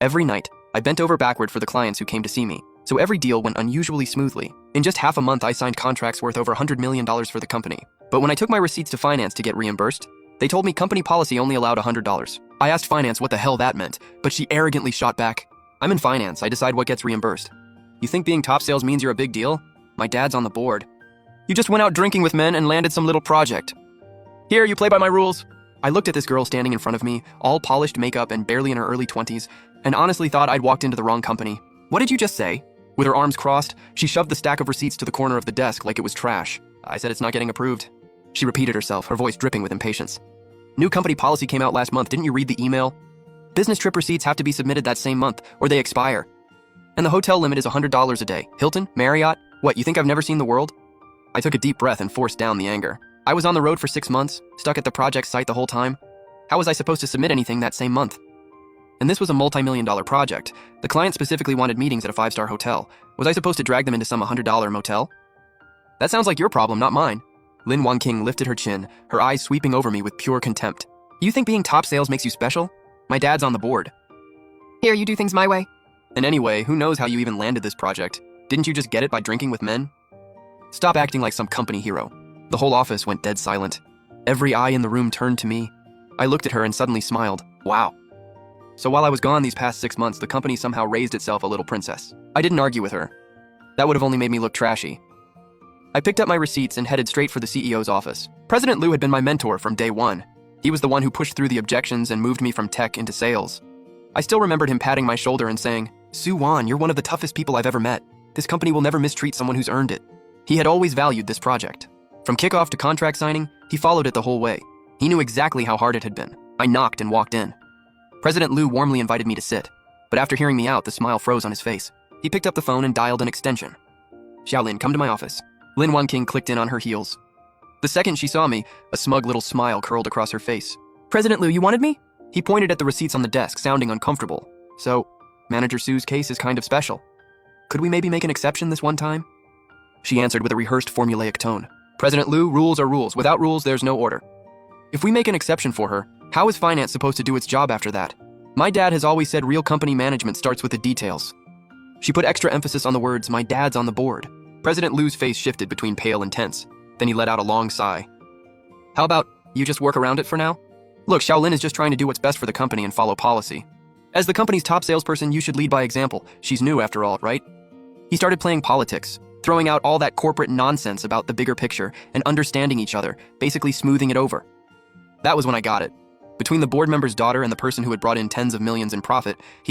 Every night, I bent over backward for the clients who came to see me, so every deal went unusually smoothly. In just half a month, I signed contracts worth over $100 million for the company. But when I took my receipts to finance to get reimbursed, they told me company policy only allowed $100. I asked finance what the hell that meant, but she arrogantly shot back, "I'm in finance, I decide what gets reimbursed. You think being top sales means you're a big deal? My dad's on the board. You just went out drinking with men and landed some little project. Here, you play by my rules." I looked at this girl standing in front of me, all polished makeup and barely in her early 20s, and honestly thought I'd walked into the wrong company. "What did you just say?" With her arms crossed, she shoved the stack of receipts to the corner of the desk like it was trash. I said, "It's not getting approved." She repeated herself, her voice dripping with impatience. "New company policy came out last month, didn't you read the email? Business trip receipts have to be submitted that same month, or they expire. And the hotel limit is $100 a day. Hilton? Marriott? What, you think I've never seen the world?" I took a deep breath and forced down the anger. I was on the road for 6 months, stuck at the project site the whole time. How was I supposed to submit anything that same month? And this was a multi-million-dollar project. The client specifically wanted meetings at a 5-star hotel. Was I supposed to drag them into some $100 motel? "That sounds like your problem, not mine." Lin Wangking lifted her chin, her eyes sweeping over me with pure contempt. "You think being top sales makes you special? My dad's on the board. Here, you do things my way. And anyway, who knows how you even landed this project? Didn't you just get it by drinking with men? Stop acting like some company hero." The whole office went dead silent. Every eye in the room turned to me. I looked at her and suddenly smiled. Wow. So while I was gone these past 6 months, the company somehow raised itself a little princess. I didn't argue with her. That would have only made me look trashy. I picked up my receipts and headed straight for the CEO's office. President Liu had been my mentor from day one. He was the one who pushed through the objections and moved me from tech into sales. I still remembered him patting my shoulder and saying, "Su Wan, you're one of the toughest people I've ever met. This company will never mistreat someone who's earned it." He had always valued this project. From kickoff to contract signing, he followed it the whole way. He knew exactly how hard it had been. I knocked and walked in. President Liu warmly invited me to sit, but after hearing me out, the smile froze on his face. He picked up the phone and dialed an extension. "Xiaolin, come to my office." Lin Wangking clicked in on her heels. The second she saw me, a smug little smile curled across her face. "President Liu, you wanted me?" He pointed at the receipts on the desk, sounding uncomfortable. "So, Manager Su's case is kind of special. Could we maybe make an exception this one time?" She answered with a rehearsed formulaic tone. "President Liu, rules are rules. Without rules, there's no order. If we make an exception for her, how is finance supposed to do its job after that? My dad has always said real company management starts with the details." She put extra emphasis on the words, "My dad's on the board." President Liu's face shifted between pale and tense. Then he let out a long sigh. "How about you just work around it for now? Look, Xiaolin is just trying to do what's best for the company and follow policy. As the company's top salesperson, you should lead by example. She's new after all, right?" He started playing politics, throwing out all that corporate nonsense about the bigger picture and understanding each other, basically smoothing it over. That was when I got it. Between the board member's daughter and the person who had brought in tens of millions in profit, he didn't